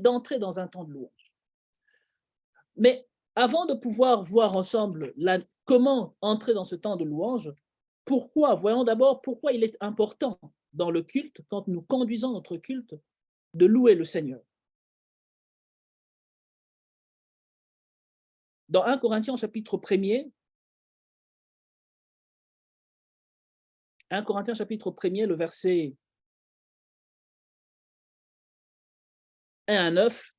d'entrer dans un temps de louange. Mais avant de pouvoir voir ensemble comment entrer dans ce temps de louange, voyons d'abord pourquoi il est important dans le culte, quand nous conduisons notre culte, de louer le Seigneur. Dans 1 Corinthiens chapitre 1er, 1 Corinthiens chapitre 1er, le verset 1 à 9,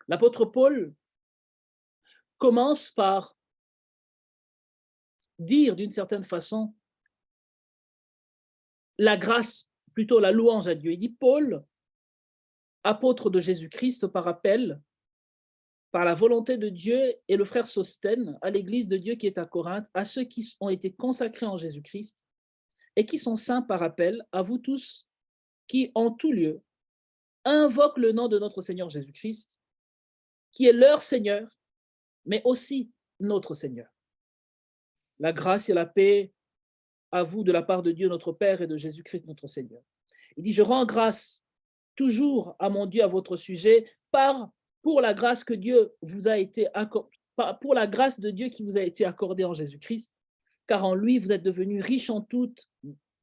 l'apôtre Paul commence par dire d'une certaine façon la grâce, plutôt la louange à Dieu. Il dit: Paul, apôtre de Jésus-Christ par appel, par la volonté de Dieu, et le frère Sosthène, à l'église de Dieu qui est à Corinthe, à ceux qui ont été consacrés en Jésus-Christ et qui sont saints par appel, à vous tous qui, en tout lieu, invoquent le nom de notre Seigneur Jésus-Christ, qui est leur Seigneur, mais aussi notre Seigneur. La grâce et la paix à vous de la part de Dieu notre Père et de Jésus-Christ notre Seigneur. Il dit: je rends grâce toujours à mon Dieu à votre sujet pour la grâce que Dieu vous a été pour la grâce de Dieu qui vous a été accordée en Jésus-Christ, car en lui vous êtes devenus riches en toutes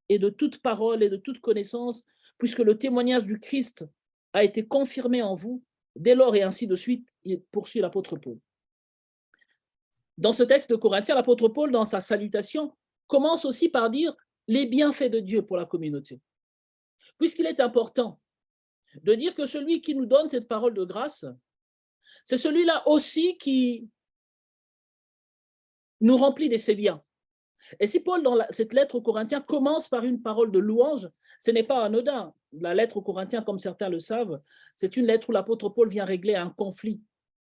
et de toute parole et de toute connaissance, puisque le témoignage du Christ a été confirmé en vous. Dès lors, et ainsi de suite, il poursuit l'apôtre Paul. Dans ce texte de Corinthiens, l'apôtre Paul, dans sa salutation, commence aussi par dire les bienfaits de Dieu pour la communauté. Puisqu'il est important de dire que celui qui nous donne cette parole de grâce, c'est celui-là aussi qui nous remplit de ses biens. Et si Paul, dans cette lettre aux Corinthiens, commence par une parole de louange, ce n'est pas anodin. La lettre aux Corinthiens, comme certains le savent, c'est une lettre où l'apôtre Paul vient régler un conflit,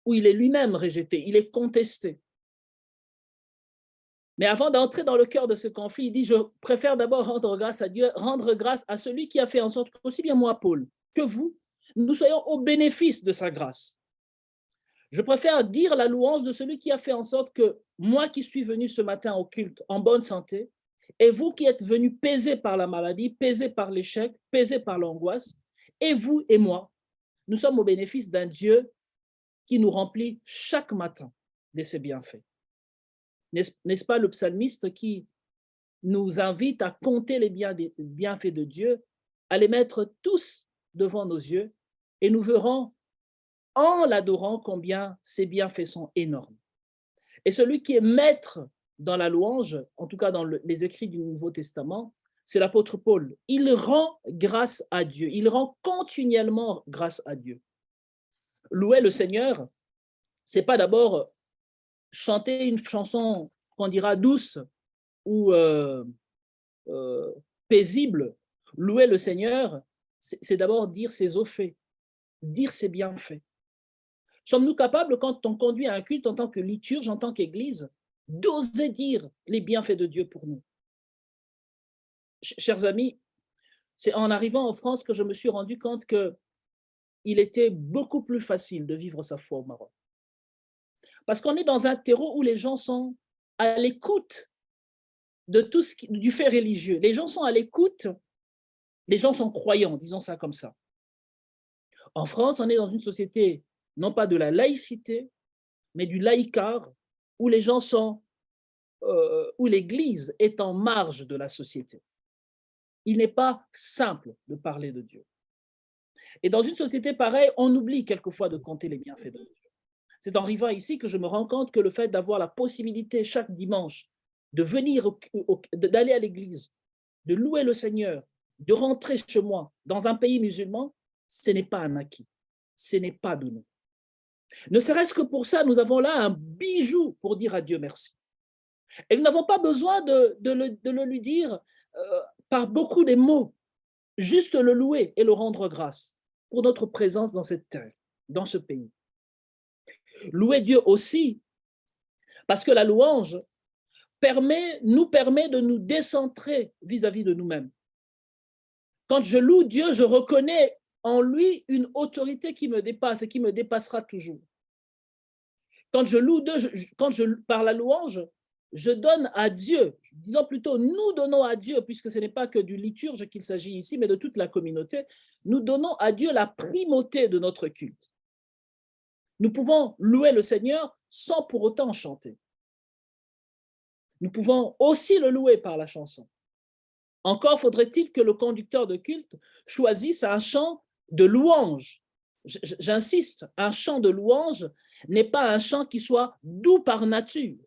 où il est lui-même rejeté, il est contesté. Mais avant d'entrer dans le cœur de ce conflit, il dit: je préfère d'abord rendre grâce à Dieu, rendre grâce à celui qui a fait en sorte qu'aussi bien moi, Paul, que vous, nous soyons au bénéfice de sa grâce. Je préfère dire la louange de celui qui a fait en sorte que moi qui suis venu ce matin au culte en bonne santé, et vous qui êtes venus pesés par la maladie, pesés par l'échec, pesés par l'angoisse, et vous et moi, nous sommes au bénéfice d'un Dieu qui nous remplit chaque matin de ses bienfaits. N'est-ce pas le psalmiste qui nous invite à compter les bienfaits de Dieu, à les mettre tous devant nos yeux, et nous verrons en l'adorant combien ses bienfaits sont énormes. Et celui qui est maître dans la louange, en tout cas dans les écrits du Nouveau Testament, c'est l'apôtre Paul. Il rend grâce à Dieu, il rend continuellement grâce à Dieu. Louer le Seigneur, c'est pas d'abord chanter une chanson qu'on dira douce ou paisible. Louer le Seigneur, c'est d'abord dire ses hauts faits, dire ses bienfaits. Sommes-nous capables, quand on conduit un culte en tant que liturge, en tant qu'Église, d'oser dire les bienfaits de Dieu pour nous? Chers amis, c'est en arrivant en France que je me suis rendu compte qu'il était beaucoup plus facile de vivre sa foi au Maroc. Parce qu'on est dans un terreau où les gens sont à l'écoute de tout du fait religieux. Les gens sont à l'écoute, les gens sont croyants, disons ça comme ça. En France, on est dans une société, non pas de la laïcité, mais du laïcard, où les gens sont, où l'Église est en marge de la société. Il n'est pas simple de parler de Dieu. Et dans une société pareille, on oublie quelquefois de compter les bienfaits de Dieu. C'est en arrivant ici que je me rends compte que le fait d'avoir la possibilité chaque dimanche de venir, d'aller à l'église, de louer le Seigneur, de rentrer chez moi dans un pays musulman, ce n'est pas un acquis, ce n'est pas donné. Ne serait-ce que pour ça, nous avons là un bijou pour dire à Dieu merci. Et nous n'avons pas besoin de le lui dire par beaucoup de mots, juste le louer et le rendre grâce pour notre présence dans cette terre, dans ce pays. Louer Dieu aussi, parce que la louange nous permet de nous décentrer vis-à-vis de nous-mêmes. Quand je loue Dieu, je reconnais en lui une autorité qui me dépasse et qui me dépassera toujours. Quand je loue Dieu, par la louange, je donne à Dieu, disons plutôt nous donnons à Dieu, puisque ce n'est pas que du liturge qu'il s'agit ici, mais de toute la communauté, nous donnons à Dieu la primauté de notre culte. Nous pouvons louer le Seigneur sans pour autant chanter. Nous pouvons aussi le louer par la chanson. Encore faudrait-il que le conducteur de culte choisisse un chant de louange. J'insiste, un chant de louange n'est pas un chant qui soit doux par nature.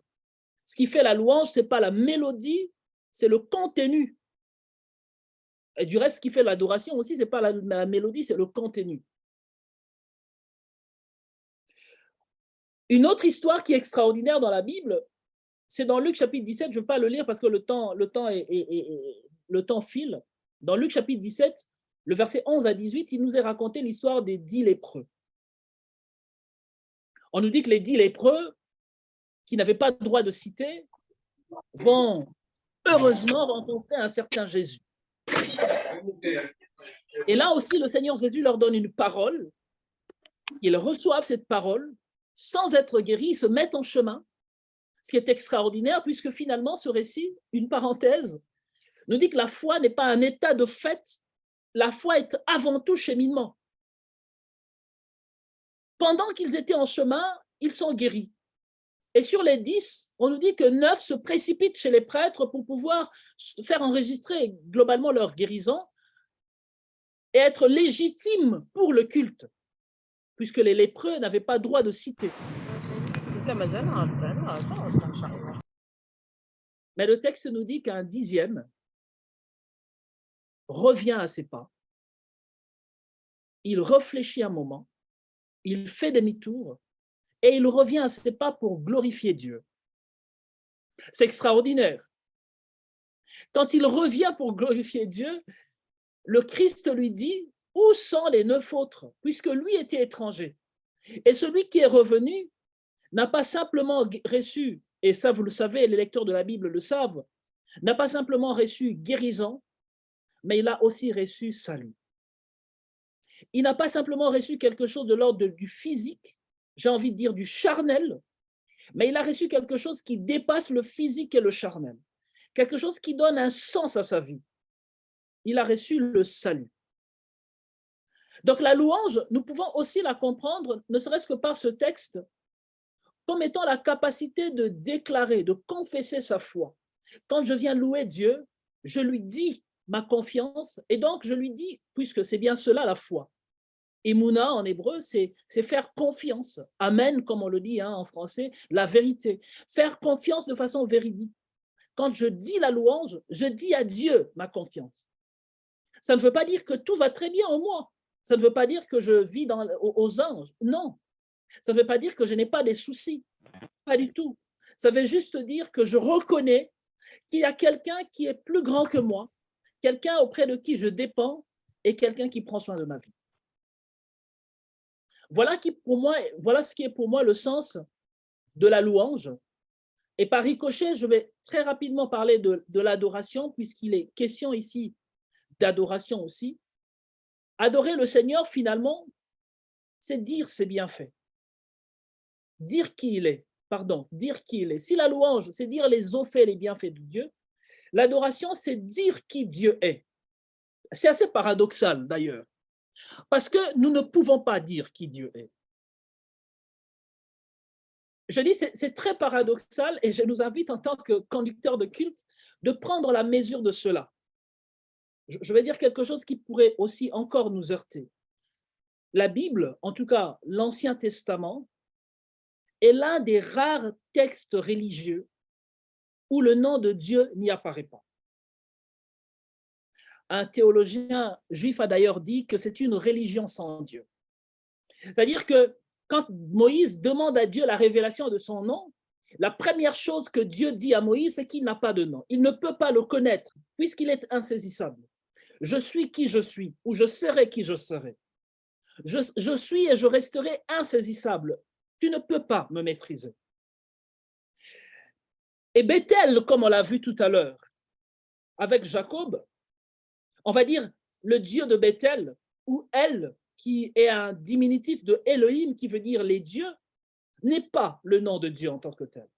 Ce qui fait la louange, ce n'est pas la mélodie, c'est le contenu. Et du reste, ce qui fait l'adoration aussi, ce n'est pas la mélodie, c'est le contenu. Une autre histoire qui est extraordinaire dans la Bible, c'est dans Luc chapitre 17, je ne vais pas le lire parce que le temps file. Dans Luc chapitre 17, le verset 11 à 18, il nous est raconté l'histoire des 10 lépreux. On nous dit que les 10 lépreux, qui n'avaient pas le droit de citer, vont heureusement rencontrer un certain Jésus. Et là aussi, le Seigneur Jésus leur donne une parole. Ils reçoivent cette parole sans être guéris, ils se mettent en chemin. Ce qui est extraordinaire, puisque finalement, ce récit, une parenthèse, nous dit que la foi n'est pas un état de fait, la foi est avant tout cheminement. Pendant qu'ils étaient en chemin, ils sont guéris. Et sur les 10, on nous dit que 9 se précipitent chez les prêtres pour pouvoir faire enregistrer globalement leur guérison et être légitimes pour le culte, puisque les lépreux n'avaient pas droit de citer. Mais le texte nous dit qu'un 10e revient à ses pas, il réfléchit un moment, il fait demi-tour et il revient à ses pas pour glorifier Dieu. C'est extraordinaire. Quand il revient pour glorifier Dieu, le Christ lui dit « Où sont les 9 autres ?» puisque lui était étranger. Et celui qui est revenu n'a pas simplement reçu, et ça vous le savez, les lecteurs de la Bible le savent, n'a pas simplement reçu guérison, mais il a aussi reçu salut. Il n'a pas simplement reçu quelque chose de l'ordre du physique, j'ai envie de dire du charnel, mais il a reçu quelque chose qui dépasse le physique et le charnel, quelque chose qui donne un sens à sa vie. Il a reçu le salut. Donc la louange, nous pouvons aussi la comprendre, ne serait-ce que par ce texte, comme étant la capacité de déclarer, de confesser sa foi. Quand je viens louer Dieu, je lui dis ma confiance, et donc je lui dis, puisque c'est bien cela la foi. Emouna en hébreu, c'est faire confiance. Amen, comme on le dit en français, la vérité. Faire confiance de façon véridique. Quand je dis la louange, je dis à Dieu ma confiance. Ça ne veut pas dire que tout va très bien en moi. Ça ne veut pas dire que je vis aux anges. Non. Ça ne veut pas dire que je n'ai pas des soucis. Pas du tout. Ça veut juste dire que je reconnais qu'il y a quelqu'un qui est plus grand que moi, quelqu'un auprès de qui je dépends et quelqu'un qui prend soin de ma vie. Voilà ce qui est pour moi le sens de la louange. Et par ricochet, je vais très rapidement parler de l'adoration, puisqu'il est question ici d'adoration aussi. Adorer le Seigneur, finalement, c'est dire ses bienfaits. Dire qui il est, dire qui il est. Si la louange, c'est dire les hauts faits, les bienfaits de Dieu, l'adoration, c'est dire qui Dieu est. C'est assez paradoxal, d'ailleurs, parce que nous ne pouvons pas dire qui Dieu est. Je dis, c'est très paradoxal et je nous invite en tant que conducteur de culte de prendre la mesure de cela. Je vais dire quelque chose qui pourrait aussi encore nous heurter. La Bible, en tout cas l'Ancien Testament, est l'un des rares textes religieux où le nom de Dieu n'y apparaît pas. Un théologien juif a d'ailleurs dit que c'est une religion sans Dieu. C'est-à-dire que quand Moïse demande à Dieu la révélation de son nom, la première chose que Dieu dit à Moïse, c'est qu'il n'a pas de nom. Il ne peut pas le connaître puisqu'il est insaisissable. Je suis qui je suis, ou je serai qui je serai. Je suis et je resterai insaisissable. Tu ne peux pas me maîtriser. Et Bethel, comme on l'a vu tout à l'heure, avec Jacob, on va dire le Dieu de Bethel, ou El, qui est un diminutif de Elohim, qui veut dire les dieux, n'est pas le nom de Dieu en tant que tel.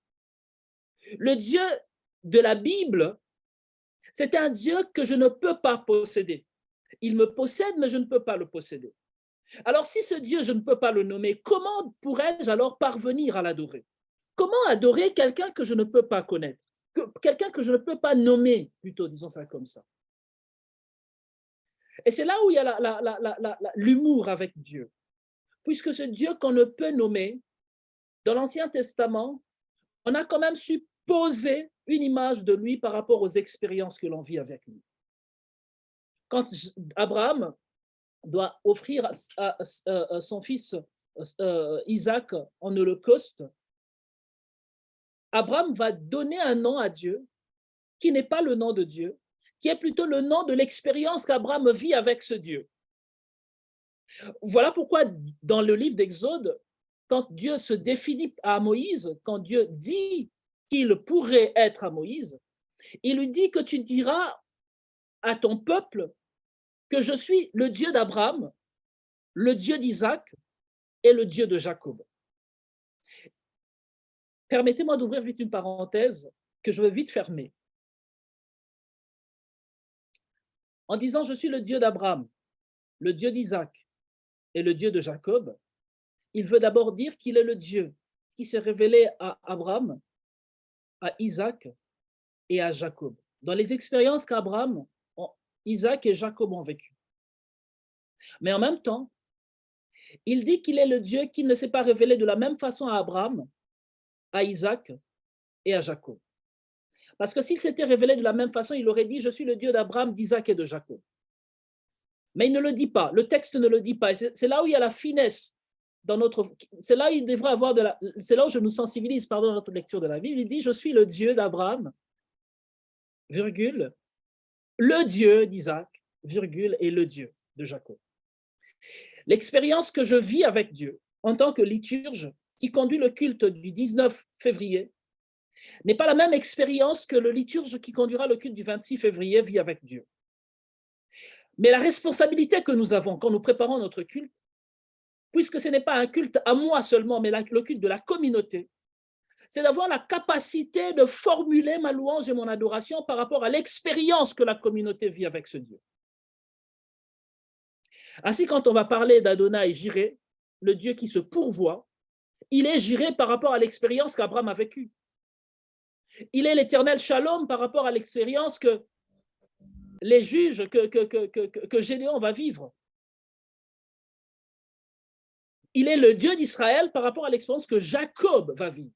Le Dieu de la Bible, c'est un Dieu que je ne peux pas posséder. Il me possède, mais je ne peux pas le posséder. Alors, si ce Dieu, je ne peux pas le nommer, comment pourrais-je alors parvenir à l'adorer? Comment adorer quelqu'un que je ne peux pas connaître? Quelqu'un que je ne peux pas nommer, plutôt, disons ça comme ça. Et c'est là où il y a l'humour avec Dieu. Puisque ce Dieu qu'on ne peut nommer, dans l'Ancien Testament, on a quand même su poser une image de lui par rapport aux expériences que l'on vit avec lui. Quand Abraham doit offrir son fils Isaac en holocauste, Abraham va donner un nom à Dieu qui n'est pas le nom de Dieu, qui est plutôt le nom de l'expérience qu'Abraham vit avec ce Dieu. Voilà pourquoi dans le livre d'Exode, quand Dieu se définit à Moïse, quand Dieu dit qu'il pourrait être à Moïse, il lui dit que tu diras à ton peuple que je suis le Dieu d'Abraham, le Dieu d'Isaac et le Dieu de Jacob. Permettez-moi d'ouvrir vite une parenthèse que je vais vite fermer. En disant je suis le Dieu d'Abraham, le Dieu d'Isaac et le Dieu de Jacob, il veut d'abord dire qu'il est le Dieu qui s'est révélé à Abraham, à Isaac et à Jacob, dans les expériences qu'Abraham, Isaac et Jacob ont vécues. Mais en même temps, il dit qu'il est le Dieu qui ne s'est pas révélé de la même façon à Abraham, à Isaac et à Jacob. Parce que s'il s'était révélé de la même façon, il aurait dit « Je suis le Dieu d'Abraham, d'Isaac et de Jacob ». Mais il ne le dit pas, le texte ne le dit pas. C'est là où il y a la finesse dans notre... C'est là où il devrait avoir de la... C'est là où je nous sensibilise, pardon, dans notre lecture de la Bible. Il dit « Je suis le Dieu d'Abraham, virgule, le Dieu d'Isaac, virgule, et le Dieu de Jacob ». L'expérience que je vis avec Dieu en tant que liturge qui conduit le culte du 19 février n'est pas la même expérience que le liturge qui conduira le culte du 26 février vit avec Dieu. Mais la responsabilité que nous avons quand nous préparons notre culte, puisque ce n'est pas un culte à moi seulement, mais le culte de la communauté, c'est d'avoir la capacité de formuler ma louange et mon adoration par rapport à l'expérience que la communauté vit avec ce Dieu. Ainsi, quand on va parler d'Adonai Jireh, le Dieu qui se pourvoit, il est Jireh par rapport à l'expérience qu'Abraham a vécue. Il est l'éternel Shalom par rapport à l'expérience que les juges, que Gédéon va vivre. Il est le Dieu d'Israël par rapport à l'expérience que Jacob va vivre.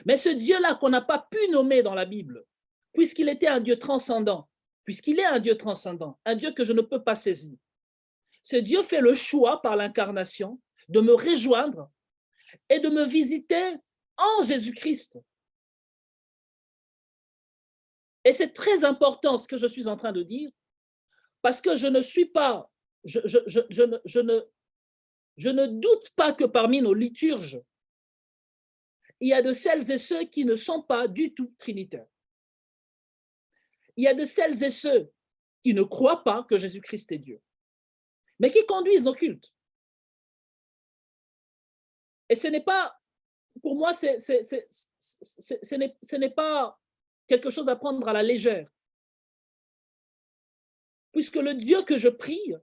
Mais ce Dieu-là qu'on n'a pas pu nommer dans la Bible, puisqu'il était un Dieu transcendant, puisqu'il est un Dieu transcendant, un Dieu que je ne peux pas saisir, ce Dieu fait le choix par l'incarnation de me rejoindre et de me visiter en Jésus-Christ. Et c'est très important ce que je suis en train de dire, parce que je ne suis pas, je ne doute pas que parmi nos liturges, il y a de celles et ceux qui ne sont pas du tout trinitaires. Il y a de celles et ceux qui ne croient pas que Jésus-Christ est Dieu, mais qui conduisent nos cultes. Et ce n'est pas, pour moi, ce n'est pas quelque chose à prendre à la légère. Puisque le Dieu que je prie,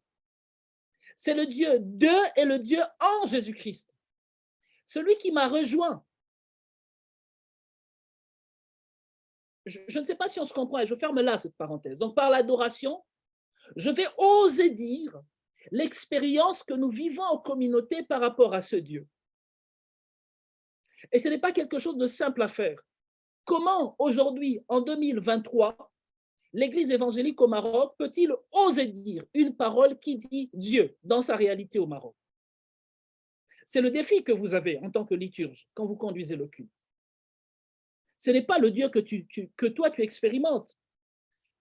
c'est le Dieu de et le Dieu en Jésus-Christ. Celui qui m'a rejoint. Je ne sais pas si on se comprend, et je ferme là cette parenthèse. Donc, par l'adoration, je vais oser dire l'expérience que nous vivons en communauté par rapport à ce Dieu. Et ce n'est pas quelque chose de simple à faire. Comment, aujourd'hui, en 2023, l'Église évangélique au Maroc peut-il oser dire une parole qui dit Dieu dans sa réalité au Maroc? C'est le défi que vous avez en tant que liturge quand vous conduisez le culte. Ce n'est pas le Dieu que toi tu expérimentes,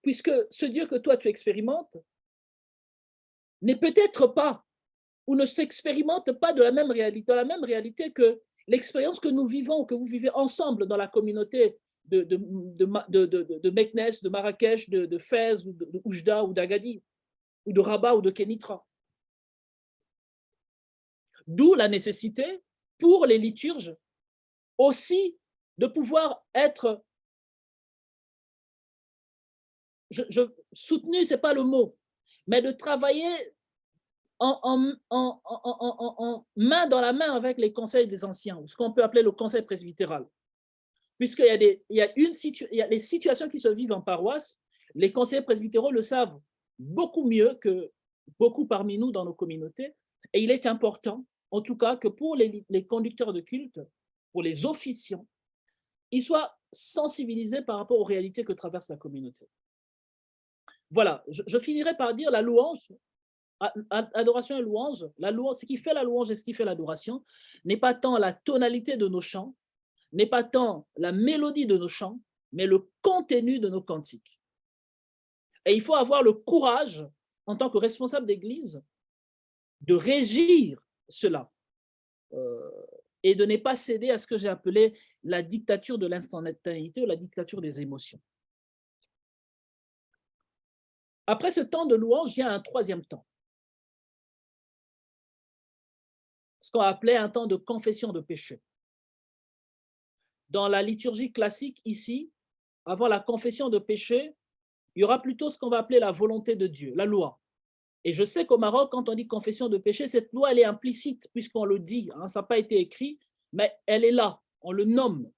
puisque ce Dieu que toi tu expérimentes n'est peut-être pas ou ne s'expérimente pas de la même réalité que l'expérience que nous vivons, que vous vivez ensemble dans la communauté de Meknès, de Marrakech, de Fès, ou de Oujda, ou d'Agadir, ou de Rabat, ou de Kénitra. D'où la nécessité pour les liturges aussi de pouvoir être soutenu, ce n'est pas le mot, mais de travailler en main dans la main avec les conseils des anciens, ou ce qu'on peut appeler le conseil presbytéral. Puisqu'il y a, il y a les situations qui se vivent en paroisse, les conseillers presbytéraux le savent beaucoup mieux que beaucoup parmi nous dans nos communautés. Et il est important, en tout cas, que pour les conducteurs de culte, pour les officiants, ils soient sensibilisés par rapport aux réalités que traverse la communauté. Voilà, je finirai par dire la louange, adoration et louange, ce qui fait la louange et ce qui fait l'adoration n'est pas tant la tonalité de nos chants, n'est pas tant la mélodie de nos chants, mais le contenu de nos cantiques. Et il faut avoir le courage, en tant que responsable d'église, de régir cela et de ne pas céder à ce que j'ai appelé la dictature de l'instantanéité ou la dictature des émotions. Après ce temps de louange, il y a un troisième temps. Ce qu'on appelait un temps de confession de péché. Dans la liturgie classique, ici, avant la confession de péché, il y aura plutôt ce qu'on va appeler la volonté de Dieu, la loi. Et je sais qu'au Maroc, quand on dit confession de péché, cette loi, elle est implicite, puisqu'on le dit, hein, ça n'a pas été écrit, mais elle est là, on le nomme.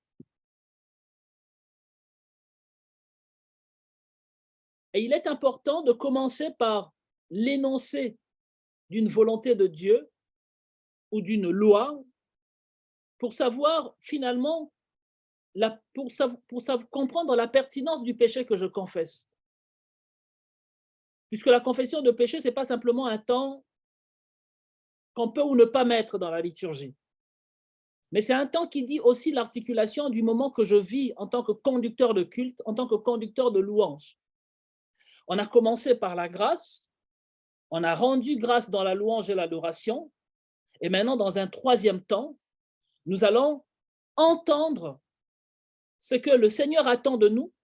Et il est important de commencer par l'énoncé d'une volonté de Dieu ou d'une loi pour savoir finalement, pour comprendre la pertinence du péché que je confesse. Puisque la confession de péché, ce n'est pas simplement un temps qu'on peut ou ne pas mettre dans la liturgie. Mais c'est un temps qui dit aussi l'articulation du moment que je vis en tant que conducteur de culte, en tant que conducteur de louange. On a commencé par la grâce, on a rendu grâce dans la louange et l'adoration, et maintenant, dans un troisième temps, nous allons entendre ce que le Seigneur attend de nous,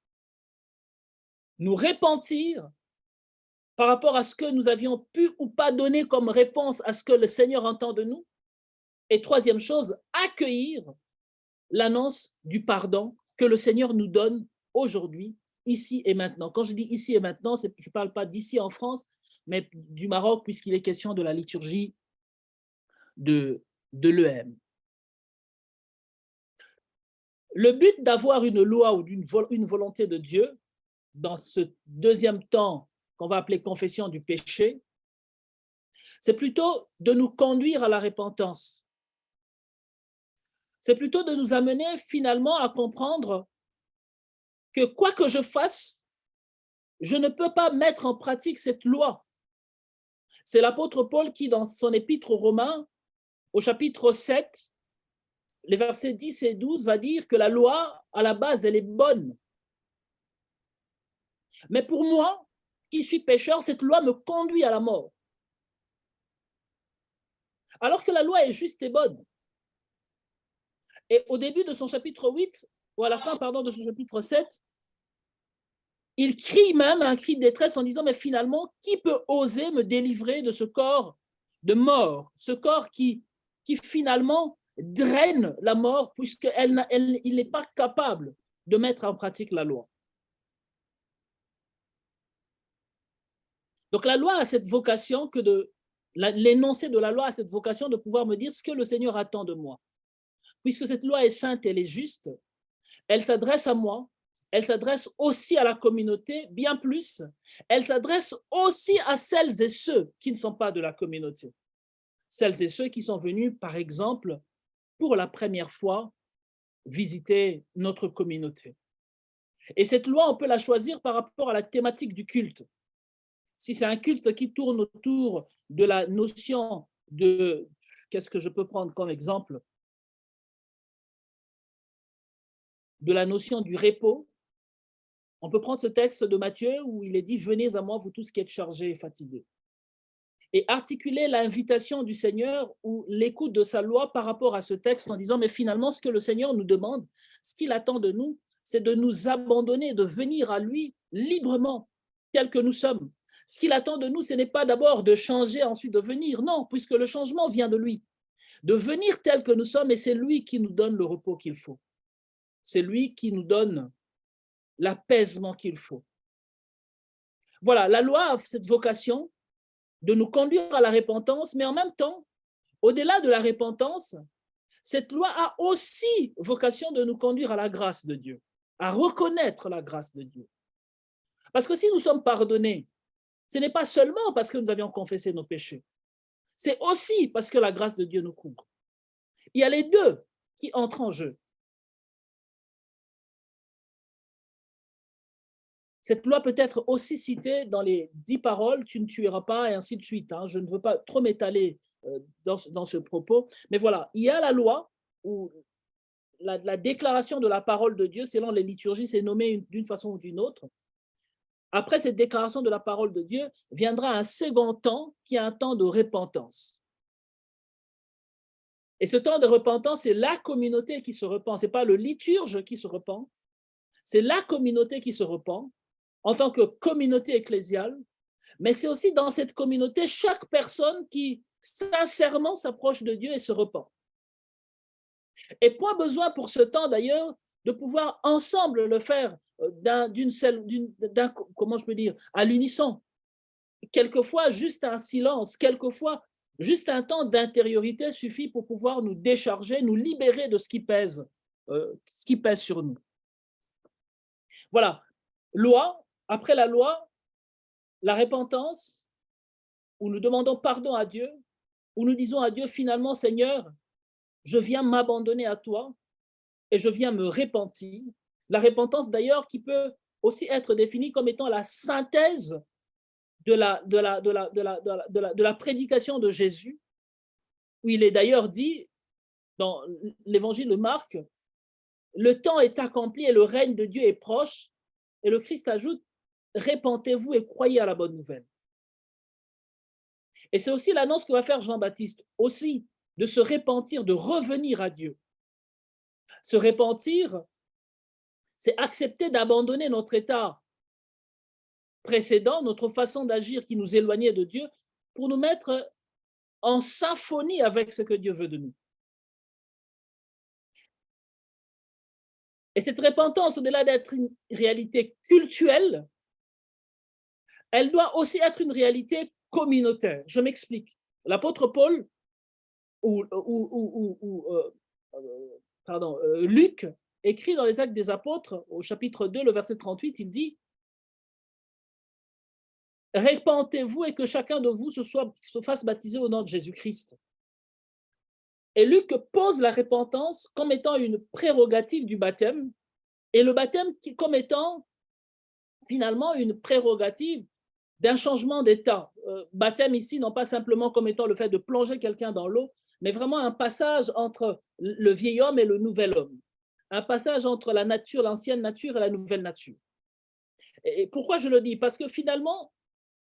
nous repentir par rapport à ce que nous avions pu ou pas donner comme réponse à ce que le Seigneur entend de nous. Et troisième chose, accueillir l'annonce du pardon que le Seigneur nous donne aujourd'hui, ici et maintenant. Quand je dis ici et maintenant, je ne parle pas d'ici en France, mais du Maroc, puisqu'il est question de la liturgie de l'EM. Le but d'avoir une loi ou une volonté de Dieu, dans ce deuxième temps qu'on va appeler confession du péché, c'est plutôt de nous conduire à la repentance. C'est plutôt de nous amener finalement à comprendre que quoi que je fasse, je ne peux pas mettre en pratique cette loi. C'est l'apôtre Paul qui, dans son épître aux Romains, au chapitre 7, les versets 10 et 12, va dire que la loi, à la base, elle est bonne. Mais pour moi, qui suis pécheur, cette loi me conduit à la mort. Alors que la loi est juste et bonne. Et au début de son chapitre 8, ou à la fin, pardon, de son chapitre 7, il crie même un cri de détresse en disant, mais finalement, qui peut oser me délivrer de ce corps de mort, ce corps qui finalement draine la mort, puisqu'il n'est pas capable de mettre en pratique la loi. Donc la loi a cette vocation l'énoncé de la loi a cette vocation de pouvoir me dire ce que le Seigneur attend de moi. Puisque cette loi est sainte, elle est juste, elle s'adresse à moi, elle s'adresse aussi à la communauté, bien plus, elle s'adresse aussi à celles et ceux qui ne sont pas de la communauté. Celles et ceux qui sont venus, par exemple, pour la première fois, visiter notre communauté. Et cette loi, on peut la choisir par rapport à la thématique du culte. Si c'est un culte qui tourne autour de la notion de, qu'est-ce que je peux prendre comme exemple? De la notion du repos. On peut prendre ce texte de Matthieu où il est dit « Venez à moi, vous tous qui êtes chargés et fatigués ». Et articuler l'invitation du Seigneur ou l'écoute de sa loi par rapport à ce texte en disant « Mais finalement, ce que le Seigneur nous demande, ce qu'il attend de nous, c'est de nous abandonner, de venir à lui librement, tel que nous sommes. Ce qu'il attend de nous, ce n'est pas d'abord de changer, ensuite de venir. Non, puisque le changement vient de lui. De venir tel que nous sommes, et c'est lui qui nous donne le repos qu'il faut. c'est lui qui nous donne l'apaisement qu'il faut. Voilà, la loi a cette vocation de nous conduire à la repentance, mais en même temps, au-delà de la repentance, cette loi a aussi vocation de nous conduire à la grâce de Dieu, à reconnaître la grâce de Dieu. Parce que si nous sommes pardonnés, ce n'est pas seulement parce que nous avions confessé nos péchés, c'est aussi parce que la grâce de Dieu nous couvre. Il y a les deux qui entrent en jeu. Cette loi peut être aussi citée dans les 10 paroles, tu ne tueras pas, et ainsi de suite. Je ne veux pas trop m'étaler dans ce propos, mais voilà, il y a la loi, où la déclaration de la parole de Dieu, selon les liturgies, c'est nommé d'une façon ou d'une autre. Après cette déclaration de la parole de Dieu, viendra un second temps qui est un temps de repentance. Et ce temps de repentance, c'est la communauté qui se repent, ce n'est pas le liturge qui se repent, c'est la communauté qui se repent en tant que communauté ecclésiale, mais c'est aussi dans cette communauté chaque personne qui sincèrement s'approche de Dieu et se repent. Et point besoin pour ce temps d'ailleurs de pouvoir ensemble le faire comment je peux dire, à l'unisson. Quelquefois, juste un silence, quelquefois, juste un temps d'intériorité suffit pour pouvoir nous décharger, nous libérer de ce qui pèse sur nous. Voilà, loi, après la loi, la repentance, où nous demandons pardon à Dieu, où nous disons à Dieu finalement, Seigneur, je viens m'abandonner à toi et je viens me repentir. La repentance d'ailleurs qui peut aussi être définie comme étant la synthèse de la prédication de Jésus, où il est d'ailleurs dit dans l'évangile de Marc, le temps est accompli et le règne de Dieu est proche, et le Christ ajoute, répentez-vous et croyez à la bonne nouvelle. Et c'est aussi l'annonce que va faire Jean-Baptiste, aussi de se repentir, de revenir à Dieu. Se repentir, c'est accepter d'abandonner notre état précédent, notre façon d'agir qui nous éloignait de Dieu, pour nous mettre en symphonie avec ce que Dieu veut de nous. Et cette repentance, au-delà d'être une réalité cultuelle, elle doit aussi être une réalité communautaire. Je m'explique. L'apôtre Paul, Luc, écrit dans les Actes des Apôtres, au chapitre 2, le verset 38, il dit « Repentez-vous et que chacun de vous se fasse baptiser au nom de Jésus-Christ. » Et Luc pose la repentance comme étant une prérogative du baptême, et le baptême comme étant finalement une prérogative d'un changement d'état. Baptême ici, non pas simplement comme étant le fait de plonger quelqu'un dans l'eau, mais vraiment un passage entre le vieil homme et le nouvel homme. Un passage entre la nature, l'ancienne nature et la nouvelle nature. Et pourquoi je le dis? Parce que finalement,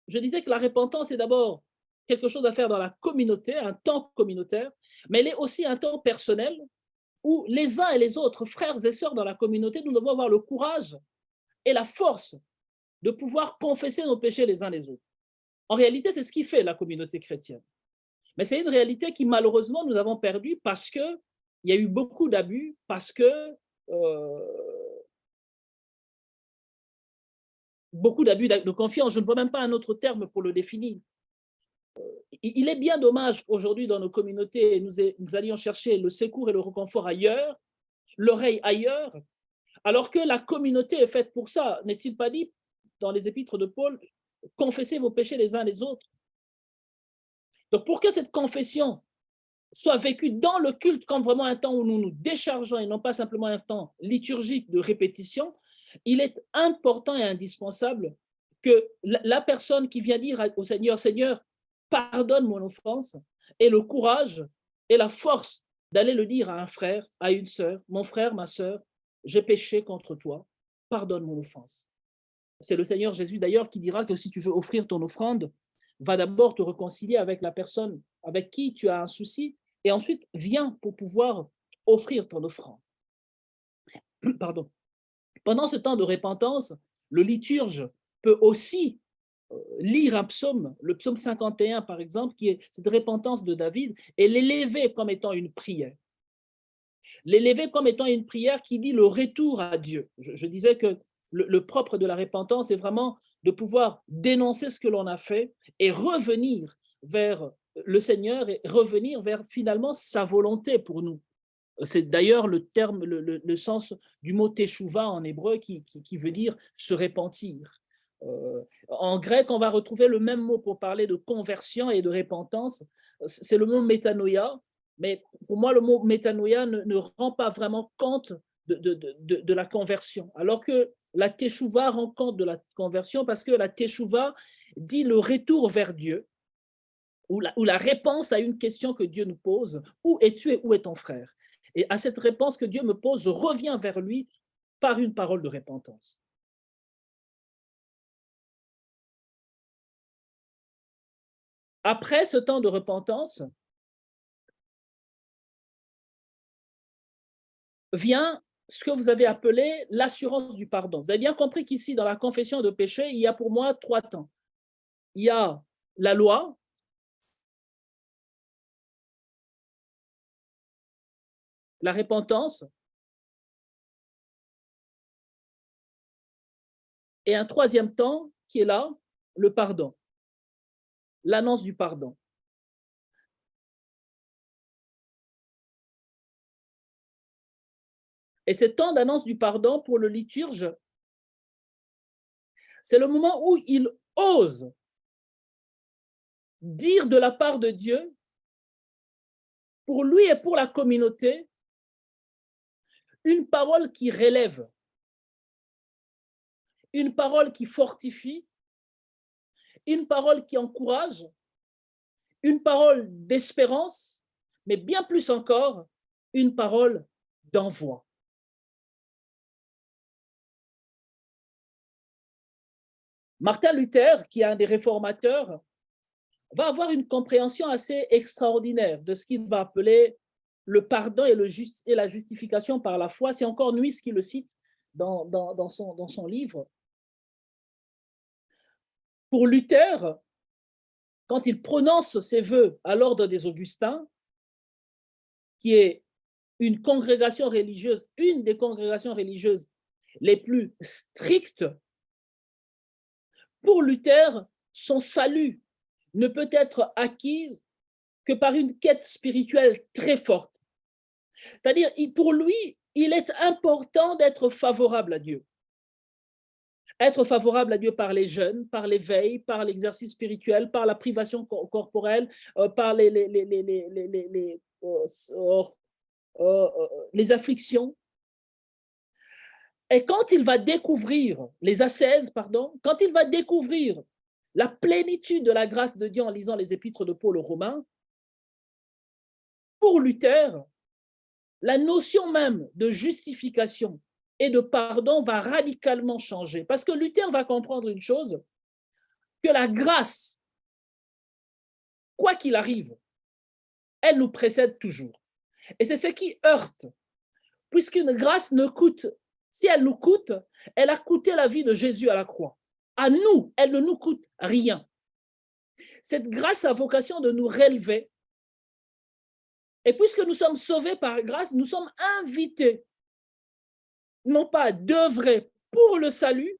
je disais que la repentance est d'abord quelque chose à faire dans la communauté, un temps communautaire, mais elle est aussi un temps personnel où les uns et les autres, frères et sœurs dans la communauté, nous devons avoir le courage et la force de pouvoir confesser nos péchés les uns les autres. En réalité, c'est ce qui fait la communauté chrétienne. Mais c'est une réalité qui, malheureusement, nous avons perdue parce qu'il y a eu beaucoup d'abus, parce que beaucoup d'abus de confiance, je ne vois même pas un autre terme pour le définir. Il est bien dommage aujourd'hui dans nos communautés, nous allions chercher le secours et le réconfort ailleurs, l'oreille ailleurs, alors que la communauté est faite pour ça. N'est-il pas dit dans les épîtres de Paul, confessez vos péchés les uns les autres? Donc pour que cette confession soit vécue dans le culte comme vraiment un temps où nous nous déchargeons et non pas simplement un temps liturgique de répétition, il est important et indispensable que la personne qui vient dire au Seigneur, Seigneur, pardonne mon offense, ait le courage et la force d'aller le dire à un frère, à une sœur, mon frère, ma sœur, j'ai péché contre toi, pardonne mon offense. C'est le Seigneur Jésus d'ailleurs qui dira que si tu veux offrir ton offrande, va d'abord te réconcilier avec la personne avec qui tu as un souci et ensuite viens pour pouvoir offrir ton offrande. Pardon. Pendant ce temps de repentance, le liturge peut aussi lire un psaume, le psaume 51 par exemple, qui est cette repentance de David, et l'élever comme étant une prière. l'élever comme étant une prière qui dit le retour à Dieu. Je disais que le propre de la repentance est vraiment de pouvoir dénoncer ce que l'on a fait et revenir vers le Seigneur et revenir vers finalement sa volonté pour nous. C'est d'ailleurs le terme, le sens du mot teshuva en hébreu qui veut dire se repentir. En grec, on va retrouver le même mot pour parler de conversion et de repentance. C'est le mot métanoïa, mais pour moi, le mot métanoïa ne rend pas vraiment compte de la conversion, alors que la teshuva rend compte de la conversion parce que la teshuva dit le retour vers Dieu ou la réponse à une question que Dieu nous pose, où es-tu et où est ton frère? Et à cette réponse que Dieu me pose, je reviens vers lui par une parole de repentance. Après ce temps de repentance, vient ce que vous avez appelé l'assurance du pardon. Vous avez bien compris qu'ici, dans la confession de péché, il y a pour moi 3 temps. Il y a la loi, la repentance, et un 3e temps qui est là, le pardon, l'annonce du pardon. Et ce temps d'annonce du pardon pour le liturge, c'est le moment où il ose dire de la part de Dieu, pour lui et pour la communauté, une parole qui relève, une parole qui fortifie, une parole qui encourage, une parole d'espérance, mais bien plus encore, une parole d'envoi. Martin Luther, qui est un des réformateurs, va avoir une compréhension assez extraordinaire de ce qu'il va appeler le pardon et la justification par la foi. C'est encore Nuis qui le cite dans son livre. Pour Luther, quand il prononce ses vœux à l'ordre des Augustins, qui est une congrégation religieuse, une des congrégations religieuses les plus strictes, pour Luther, son salut ne peut être acquis que par une quête spirituelle très forte. C'est-à-dire, pour lui, il est important d'être favorable à Dieu. Être favorable à Dieu par les jeûnes, par l'éveil, par l'exercice spirituel, par la privation corporelle, par les afflictions. Et quand il va découvrir, les ascèses, pardon, quand il va découvrir la plénitude de la grâce de Dieu en lisant les épîtres de Paul aux Romains, pour Luther, la notion même de justification et de pardon va radicalement changer. Parce que Luther va comprendre une chose, que la grâce, quoi qu'il arrive, elle nous précède toujours. Et c'est ce qui heurte, puisqu'une grâce ne coûte, si elle nous coûte, elle a coûté la vie de Jésus à la croix. À nous, elle ne nous coûte rien. Cette grâce a vocation de nous relever. Et puisque nous sommes sauvés par grâce, nous sommes invités, non pas à d'œuvrer pour le salut,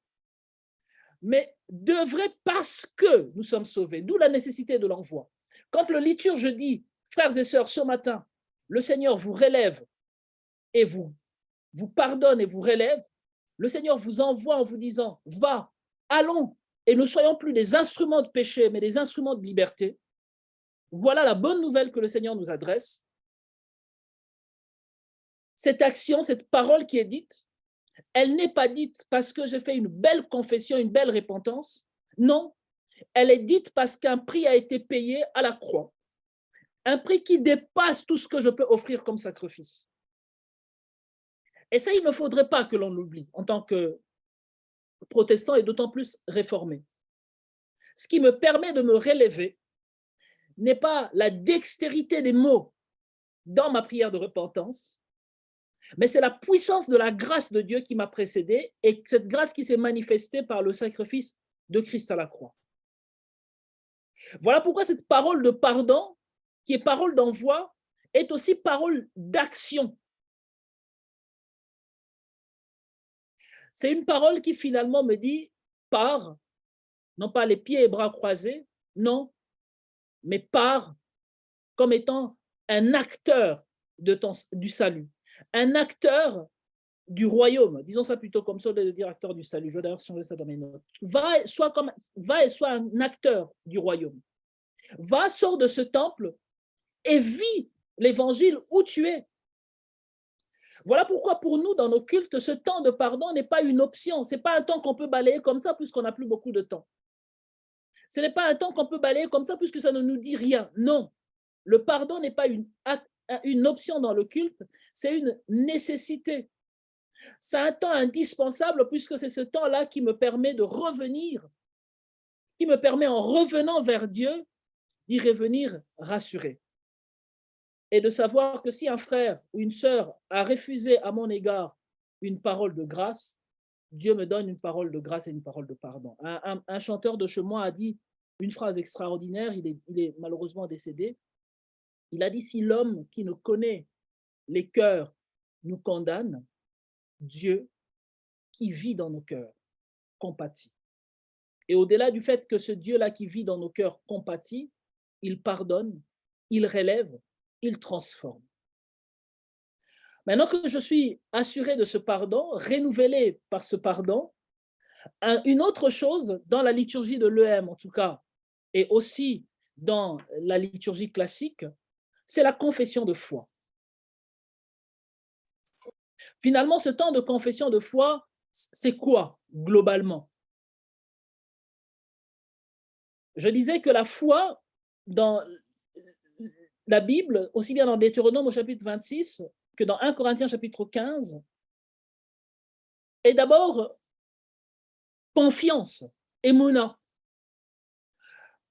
mais d'œuvrer parce que nous sommes sauvés, d'où la nécessité de l'envoi. Quand le liturge dit, frères et sœurs, ce matin, le Seigneur vous relève et vous pardonne et vous relève, le Seigneur vous envoie en vous disant, va, allons, et ne soyons plus des instruments de péché, mais des instruments de liberté. Voilà la bonne nouvelle que le Seigneur nous adresse. Cette action, cette parole qui est dite, elle n'est pas dite parce que j'ai fait une belle confession, une belle repentance. Non, elle est dite parce qu'un prix a été payé à la croix. Un prix qui dépasse tout ce que je peux offrir comme sacrifice. Et ça, il ne faudrait pas que l'on l'oublie en tant que protestant et d'autant plus réformé. Ce qui me permet de me relever n'est pas la dextérité des mots dans ma prière de repentance, mais c'est la puissance de la grâce de Dieu qui m'a précédé et cette grâce qui s'est manifestée par le sacrifice de Christ à la croix. Voilà pourquoi cette parole de pardon, qui est parole d'envoi, est aussi parole d'action. C'est une parole qui finalement me dit, pars, non pas les pieds et bras croisés, non, mais pars comme étant un acteur du salut, un acteur du royaume, disons ça plutôt comme ça, de dire acteur du salut. Je vais d'ailleurs changer ça dans mes notes. Va et sois un acteur du royaume. Va, sors de ce temple et vis l'évangile où tu es. Voilà pourquoi pour nous, dans nos cultes, ce temps de pardon n'est pas une option. Ce n'est pas un temps qu'on peut balayer comme ça puisqu'on n'a plus beaucoup de temps. Ce n'est pas un temps qu'on peut balayer comme ça puisque ça ne nous dit rien. Non, le pardon n'est pas une option dans le culte, c'est une nécessité. C'est un temps indispensable puisque c'est ce temps-là qui me permet de revenir, qui me permet en revenant vers Dieu d'y revenir rassuré. Et de savoir que si un frère ou une sœur a refusé à mon égard une parole de grâce, Dieu me donne une parole de grâce et une parole de pardon. Un chanteur de chez moi a dit une phrase extraordinaire, il est malheureusement décédé. Il a dit, si l'homme qui ne connaît les cœurs nous condamne, Dieu qui vit dans nos cœurs compatit. Et au-delà du fait que ce Dieu-là qui vit dans nos cœurs compatit, il pardonne, il relève, il transforme. Maintenant que je suis assuré de ce pardon, renouvelé par ce pardon, une autre chose dans la liturgie de l'EM en tout cas, et aussi dans la liturgie classique, c'est la confession de foi. Finalement, ce temps de confession de foi, c'est quoi globalement? Je disais que la foi dans la Bible, aussi bien dans Deutéronome au chapitre 26 que dans 1 Corinthiens chapitre 15, est d'abord confiance, émouna.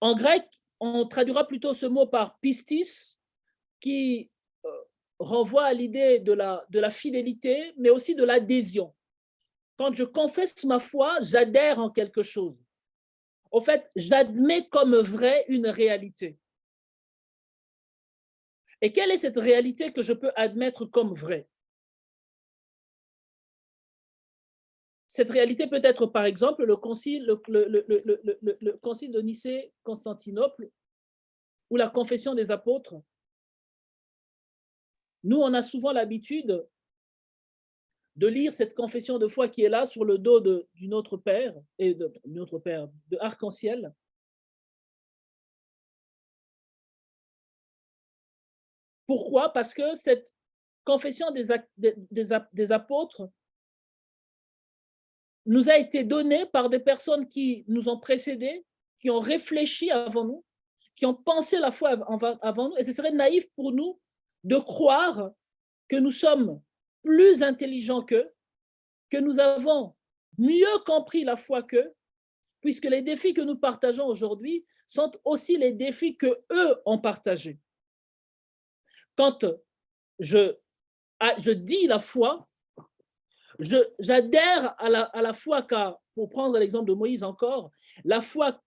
En grec, on traduira plutôt ce mot par pistis, qui renvoie à l'idée de la fidélité, mais aussi de l'adhésion. Quand je confesse ma foi, j'adhère en quelque chose. En fait, j'admets comme vrai une réalité. Et quelle est cette réalité que je peux admettre comme vraie? Cette réalité peut être, par exemple, le concile de Nicée-Constantinople ou la confession des apôtres. Nous, on a souvent l'habitude de lire cette confession de foi qui est là sur le dos de notre Père, de arc-en-ciel. Pourquoi? Parce que cette confession des apôtres nous a été donnée par des personnes qui nous ont précédés, qui ont réfléchi avant nous, qui ont pensé la foi avant nous, et ce serait naïf pour nous de croire que nous sommes plus intelligents qu'eux, que nous avons mieux compris la foi qu'eux, puisque les défis que nous partageons aujourd'hui sont aussi les défis qu'eux ont partagés. Quand je dis la foi, j'adhère à la foi qu'a, pour prendre l'exemple de Moïse encore, la foi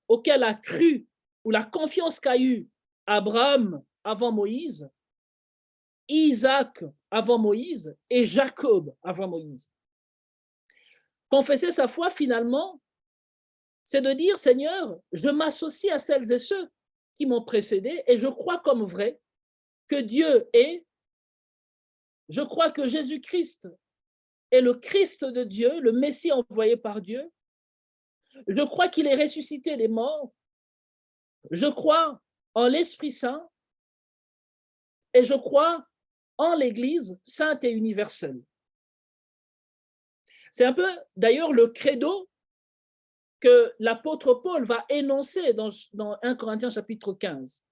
auquel a cru, ou la confiance qu'a eue Abraham avant Moïse, Isaac avant Moïse et Jacob avant Moïse. Confesser sa foi, finalement, c'est de dire, Seigneur, je m'associe à celles et ceux qui m'ont précédé et je crois comme vrai que Dieu est, je crois que Jésus-Christ est le Christ de Dieu, le Messie envoyé par Dieu. Je crois qu'il est ressuscité des morts. Je crois en l'Esprit Saint et je crois en l'Église sainte et universelle. C'est un peu d'ailleurs le credo que l'apôtre Paul va énoncer dans 1 Corinthiens chapitre 15.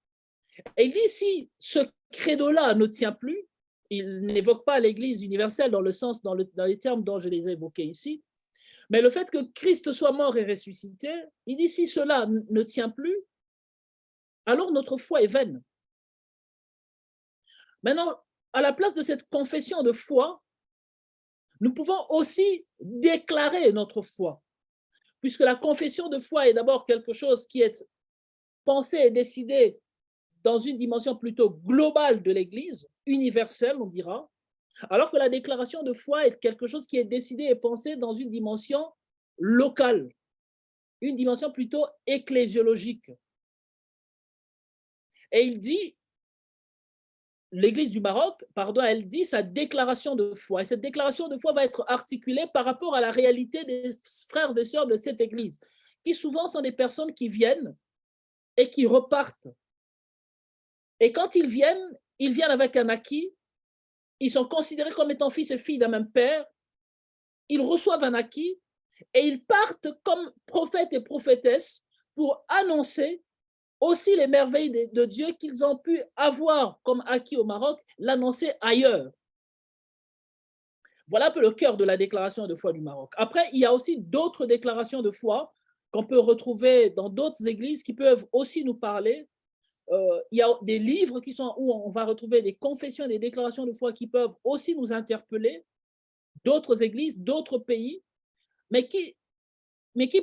Et il dit, si ce credo-là ne tient plus, il n'évoque pas l'Église universelle dans le sens, dans les termes dont je les ai évoqués ici, mais le fait que Christ soit mort et ressuscité, il dit, si cela ne tient plus, alors notre foi est vaine. Maintenant, à la place de cette confession de foi, nous pouvons aussi déclarer notre foi, puisque la confession de foi est d'abord quelque chose qui est pensé et décidé dans une dimension plutôt globale de l'Église, universelle, on dira, Alors que la déclaration de foi est quelque chose qui est décidé et pensé dans une dimension locale, une dimension plutôt ecclésiologique. Et il dit, l'Église du Maroc, pardon, elle dit sa déclaration de foi. Et cette déclaration de foi va être articulée par rapport à la réalité des frères et sœurs de cette Église, qui souvent sont des personnes qui viennent et qui repartent. Et quand ils viennent avec un acquis, ils sont considérés comme étant fils et filles d'un même père, ils reçoivent un acquis et ils partent comme prophètes et prophétesses pour annoncer aussi les merveilles de Dieu qu'ils ont pu avoir comme acquis au Maroc, l'annoncer ailleurs. Voilà un peu le cœur de la déclaration de foi du Maroc. Après, il y a aussi d'autres déclarations de foi qu'on peut retrouver dans d'autres églises qui peuvent aussi nous parler. Il y a des livres qui sont où on va retrouver des confessions, des déclarations de foi qui peuvent aussi nous interpeller, d'autres églises, d'autres pays, mais qui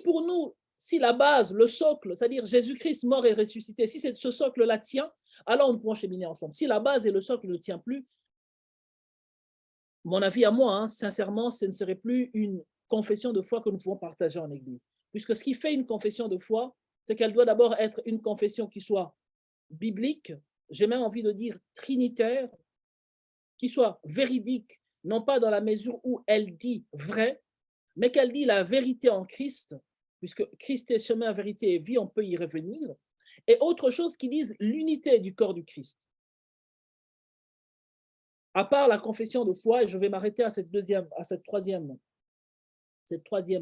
pour nous, si la base, le socle, c'est-à-dire Jésus-Christ mort et ressuscité, si ce socle-là tient, alors nous pouvons cheminer ensemble. Si la base et le socle ne tient plus, mon avis à moi, hein, sincèrement, ce ne serait plus une confession de foi que nous pouvons partager en Église. Puisque ce qui fait une confession de foi, c'est qu'elle doit d'abord être une confession qui soit biblique, j'ai même envie de dire trinitaire, qui soit véridique, non pas dans la mesure où elle dit vrai, mais qu'elle dit la vérité en Christ, puisque Christ est chemin, vérité et vie, on peut y revenir, et autre chose qui dise l'unité du corps du Christ. À part la confession de foi, et je vais m'arrêter à cette troisième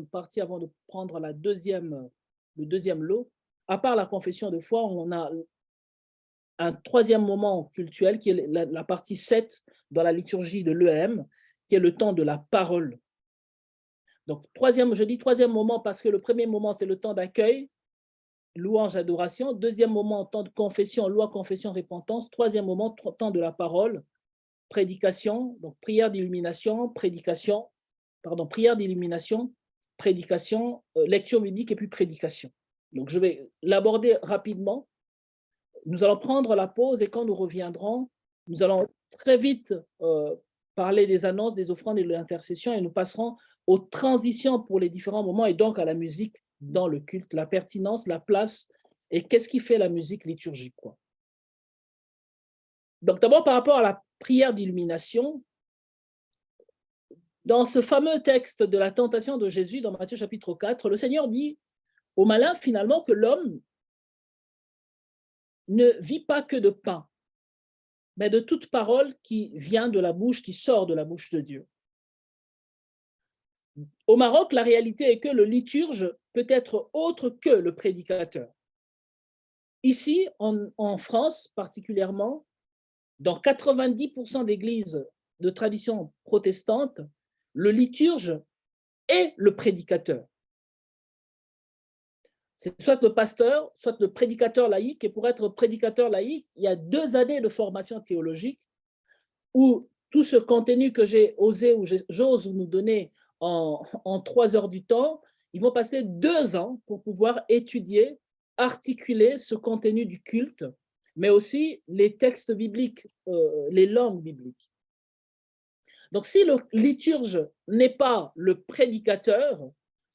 partie avant de prendre le deuxième lot, à part la confession de foi, on a un troisième moment cultuel qui est la partie 7 dans la liturgie de l'EM, qui est le temps de la parole. Donc, je dis troisième moment parce que le premier moment, c'est le temps d'accueil, louange, adoration. Deuxième moment, temps de confession, loi, confession, repentance. Troisième moment, temps de la parole, prédication, donc prière d'illumination, prière d'illumination, prédication, lecture biblique et puis prédication. Donc, je vais l'aborder rapidement. Nous allons prendre la pause et quand nous reviendrons, nous allons très vite parler des annonces, des offrandes et de l'intercession et nous passerons aux transitions pour les différents moments et donc à la musique dans le culte, la pertinence, la place et qu'est-ce qui fait la musique liturgique, quoi. Donc d'abord par rapport à la prière d'illumination, dans ce fameux texte de la tentation de Jésus dans Matthieu chapitre 4, le Seigneur dit au malin finalement que l'homme ne vit pas que de pain, mais de toute parole qui vient de la bouche, qui sort de la bouche de Dieu. Au Maroc, la réalité est que le liturge peut être autre que le prédicateur. Ici, en France particulièrement, dans 90% d'églises de tradition protestante, le liturge est le prédicateur. C'est soit le pasteur, soit le prédicateur laïque. Et pour être prédicateur laïque, il y a 2 années de formation théologique où tout ce contenu que j'ai osé ou j'ose nous donner en 3 heures du temps, ils vont passer 2 ans pour pouvoir étudier, articuler ce contenu du culte, mais aussi les textes bibliques, les langues bibliques. Donc, si le liturge n'est pas le prédicateur,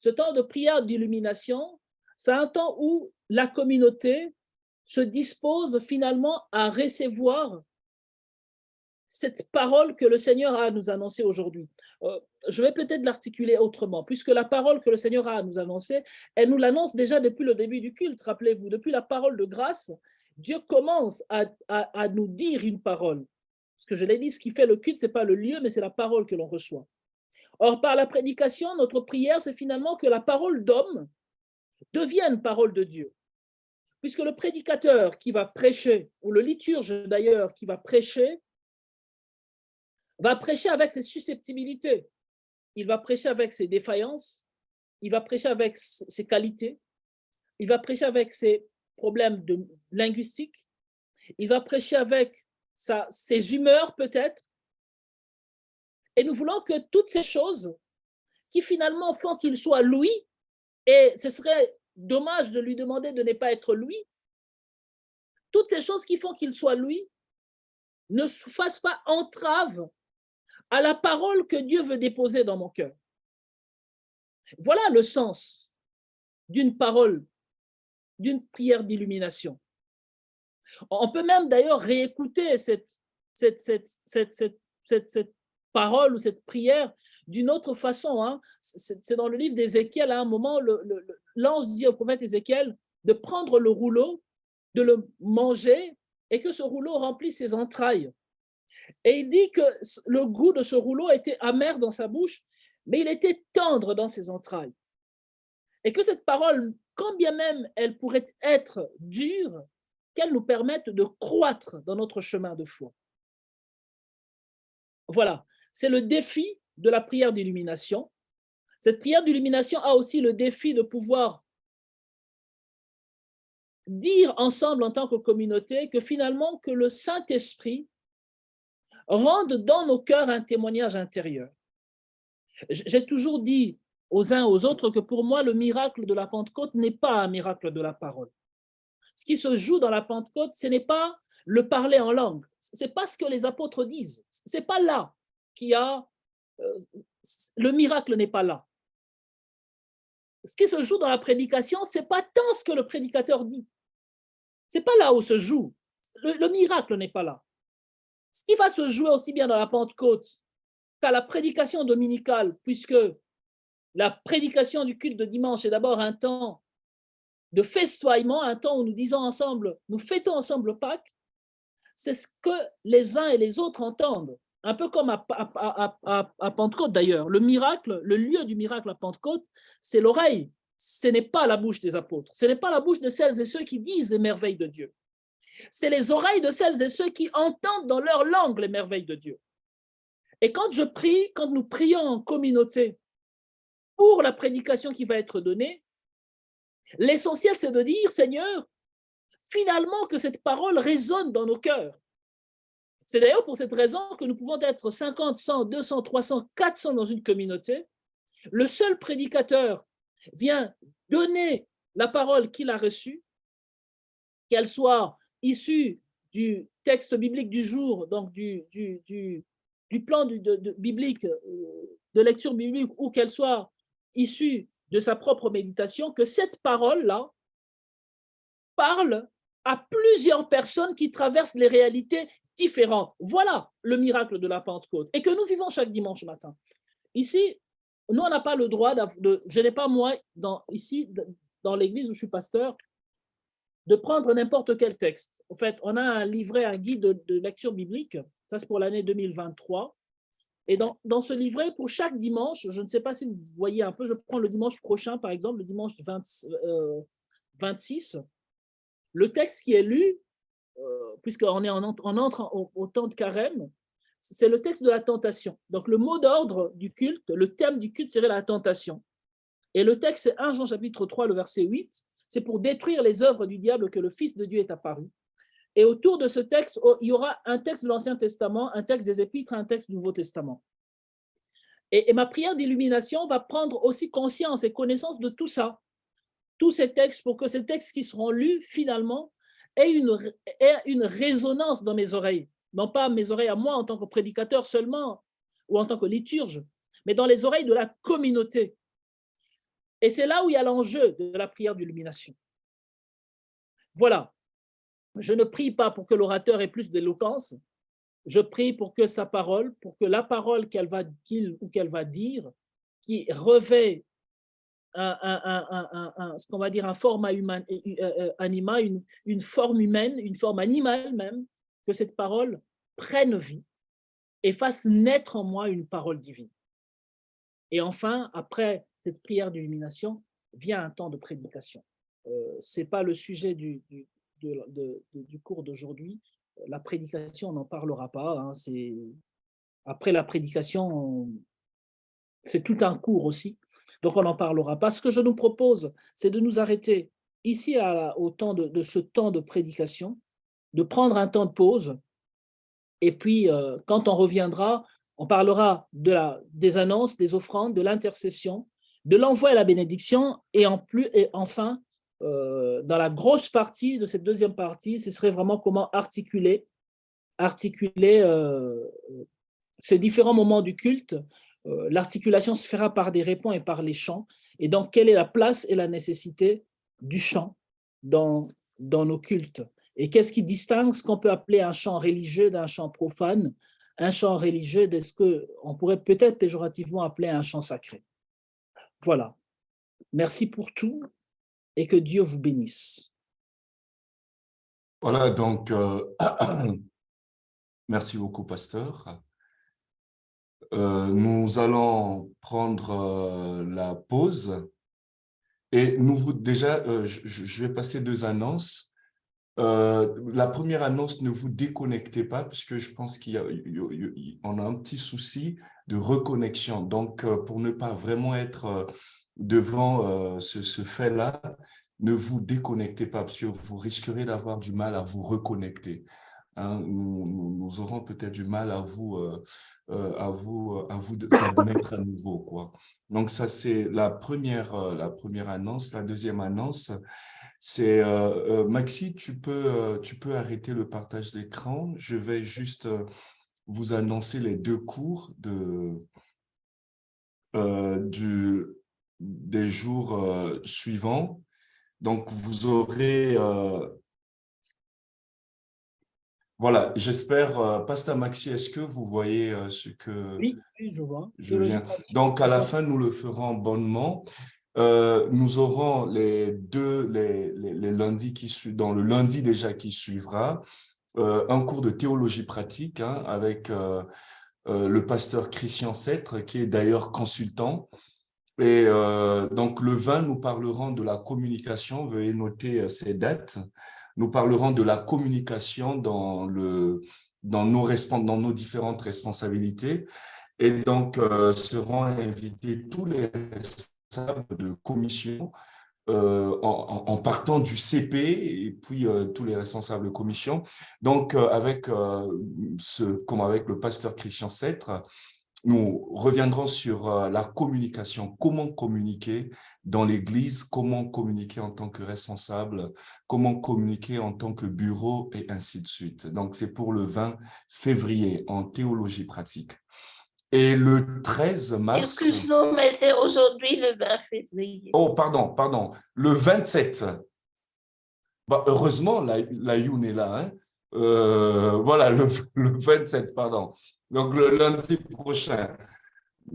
ce temps de prière d'illumination, c'est un temps où la communauté se dispose finalement à recevoir cette parole que le Seigneur a à nous annoncer aujourd'hui. Je vais peut-être l'articuler autrement, puisque la parole que le Seigneur a à nous annoncer, elle nous l'annonce déjà depuis le début du culte, rappelez-vous, depuis la parole de grâce, Dieu commence à nous dire une parole. Parce que je l'ai dit, ce qui fait le culte, ce n'est pas le lieu, mais c'est la parole que l'on reçoit. Or, par la prédication, notre prière, c'est finalement que la parole d'homme devienne parole de Dieu. Puisque le prédicateur qui va prêcher, ou le liturge d'ailleurs qui va prêcher avec ses susceptibilités, il va prêcher avec ses défaillances, il va prêcher avec ses qualités, il va prêcher avec ses problèmes linguistiques, il va prêcher avec ses humeurs peut-être. Et nous voulons que toutes ces choses qui finalement font qu'il soit Louis, et ce serait dommage de lui demander de ne pas être lui, toutes ces choses qui font qu'il soit lui ne fassent pas entrave à la parole que Dieu veut déposer dans mon cœur. Voilà le sens d'une parole, d'une prière d'illumination. On peut même d'ailleurs réécouter cette parole ou cette prière d'une autre façon. Hein. C'est dans le livre d'Ézéchiel, à un moment, l'ange dit au prophète Ézéchiel de prendre le rouleau, de le manger et que ce rouleau remplisse ses entrailles. Et il dit que le goût de ce rouleau était amer dans sa bouche, mais il était tendre dans ses entrailles. Et que cette parole, quand bien même elle pourrait être dure, qu'elle nous permette de croître dans notre chemin de foi. Voilà, c'est le défi de la prière d'illumination. Cette prière d'illumination a aussi le défi de pouvoir dire ensemble en tant que communauté que finalement que le Saint-Esprit rende dans nos cœurs un témoignage intérieur. J'ai toujours dit aux uns aux autres que pour moi, le miracle de la Pentecôte n'est pas un miracle de la parole. Ce qui se joue dans la Pentecôte, ce n'est pas le parler en langue. Ce n'est pas ce que les apôtres disent. Ce n'est pas là qu'il y a... le miracle n'est pas là. Ce qui se joue dans la prédication, ce n'est pas tant ce que le prédicateur dit. Ce n'est pas là où se joue. Le miracle n'est pas là. Ce qui va se jouer aussi bien dans la Pentecôte qu'à la prédication dominicale, puisque la prédication du culte de dimanche est d'abord un temps de festoiement, un temps où nous disons ensemble, nous fêtons ensemble Pâques, c'est ce que les uns et les autres entendent. Un peu comme à Pentecôte d'ailleurs. Le miracle, le lieu du miracle à Pentecôte, c'est l'oreille. Ce n'est pas la bouche des apôtres. Ce n'est pas la bouche de celles et ceux qui disent les merveilles de Dieu. C'est les oreilles de celles et ceux qui entendent dans leur langue les merveilles de Dieu. Et quand je prie, quand nous prions en communauté pour la prédication qui va être donnée, l'essentiel, c'est de dire, Seigneur, finalement que cette parole résonne dans nos cœurs. C'est d'ailleurs pour cette raison que nous pouvons être 50, 100, 200, 300, 400 dans une communauté. Le seul prédicateur vient donner la parole qu'il a reçue, qu'elle soit issue du texte biblique du jour, donc du plan biblique, de lecture biblique, ou qu'elle soit issue de sa propre méditation, que cette parole-là parle à plusieurs personnes qui traversent les réalités différentes. Voilà le miracle de la Pentecôte et que nous vivons chaque dimanche matin. Ici, nous, on n'a pas le droit je n'ai pas moi, ici, dans l'église où je suis pasteur, de prendre n'importe quel texte. En fait, on a un livret, un guide de lecture biblique, ça c'est pour l'année 2023. Et dans ce livret, pour chaque dimanche, je ne sais pas si vous voyez un peu, je prends le dimanche prochain, par exemple, le dimanche 26, le texte qui est lu, puisqu'on entre au temps de carême, c'est le texte de la tentation. Donc, le mot d'ordre du culte, le thème du culte serait la tentation. Et le texte, c'est 1 Jean chapitre 3, le verset 8. C'est pour détruire les œuvres du diable que le Fils de Dieu est apparu. Et autour de ce texte, il y aura un texte de l'Ancien Testament, un texte des Épîtres, un texte du Nouveau Testament. Et ma prière d'illumination va prendre aussi conscience et connaissance de tout ça, tous ces textes, pour que ces textes qui seront lus, finalement, aient une résonance dans mes oreilles. Non pas mes oreilles à moi en tant que prédicateur seulement, ou en tant que liturge, mais dans les oreilles de la communauté. Et c'est là où il y a l'enjeu de la prière d'illumination. Voilà. Je ne prie pas pour que l'orateur ait plus d'éloquence. Je prie pour que sa parole, pour que la parole qu'il ou qu'elle va dire, qui revêt ce qu'on va dire un format humain, animal, une forme humaine, une forme animale même, que cette parole prenne vie et fasse naître en moi une parole divine. Et enfin, après cette prière d'illumination, vient un temps de prédication. Ce n'est pas le sujet du cours d'aujourd'hui. La prédication, on n'en parlera pas. Hein, après la prédication, c'est tout un cours aussi. Donc, on n'en parlera pas. Ce que je nous propose, c'est de nous arrêter ici au temps de ce temps de prédication, de prendre un temps de pause. Et puis, quand on reviendra, on parlera des annonces, des offrandes, de l'intercession, de l'envoi et la bénédiction. Et enfin, dans la grosse partie de cette deuxième partie, ce serait vraiment comment articuler ces différents moments du culte, l'articulation se fera par des répons et par les chants. Et donc, quelle est la place et la nécessité du chant dans nos cultes? Et qu'est-ce qui distingue ce qu'on peut appeler un chant religieux d'un chant profane? Un chant religieux de ce qu'on pourrait peut-être péjorativement appeler un chant sacré. Voilà. Merci pour tout et que Dieu vous bénisse. Voilà, donc, merci beaucoup, pasteur. Nous allons prendre la pause et déjà, je vais passer deux annonces. La première annonce, ne vous déconnectez pas, puisque je pense qu'on a un petit souci de reconnexion. Donc, pour ne pas vraiment être devant ce fait-là, ne vous déconnectez pas, parce que vous risquerez d'avoir du mal à vous reconnecter. Hein, nous aurons peut-être du mal à vous admettre à nouveau, quoi. Donc, ça, c'est la première annonce. La deuxième annonce, c'est Maxi, tu peux arrêter le partage d'écran. Je vais juste vous annoncer les deux cours des jours suivants. Donc, vous aurez... voilà, j'espère, Pasteur Maxi, est-ce que vous voyez ce que Oui, oui, je vois. je Théologie viens? pratique. Donc, à la fin, nous le ferons bonnement. Nous aurons les lundis dans le lundi déjà qui suivra, un cours de théologie pratique avec le pasteur Christian Sêtre, qui est d'ailleurs consultant. Et donc, le 20, nous parlerons de la communication. Veuillez noter ces dates. Nous parlerons de la communication dans nos différentes responsabilités. Et donc, seront invités tous les responsables de commission en partant du CP et puis tous les responsables de commission. Donc, comme avec le pasteur Christian Sêtre, nous reviendrons sur la communication, comment communiquer dans l'Église, comment communiquer en tant que responsable, comment communiquer en tant que bureau et ainsi de suite. Donc, c'est pour le 20 février en théologie pratique. Et le 13 mars... Excuse-nous, mais c'est aujourd'hui le 20 février. Oh, pardon. Le 27. Bah, heureusement, la Youn est là. Hein. Voilà, le 27, pardon. Donc, le lundi prochain.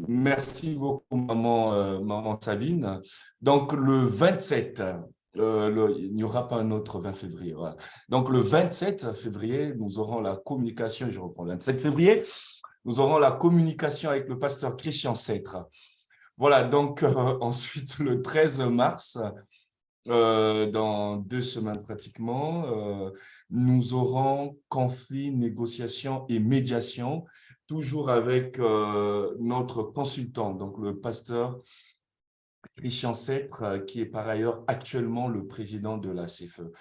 Merci beaucoup, maman Sabine. Donc, le 27, il n'y aura pas un autre 20 février. Voilà. Donc, le 27 février, nous aurons la communication, je reprends le 27 février, nous aurons la communication avec le pasteur Christian Sêtre. Voilà, donc ensuite, le 13 mars, dans 2 semaines pratiquement, nous aurons conflit, négociation et médiation, toujours avec notre consultant, donc le pasteur Christian Sêtre, qui est par ailleurs actuellement le président de la CFE.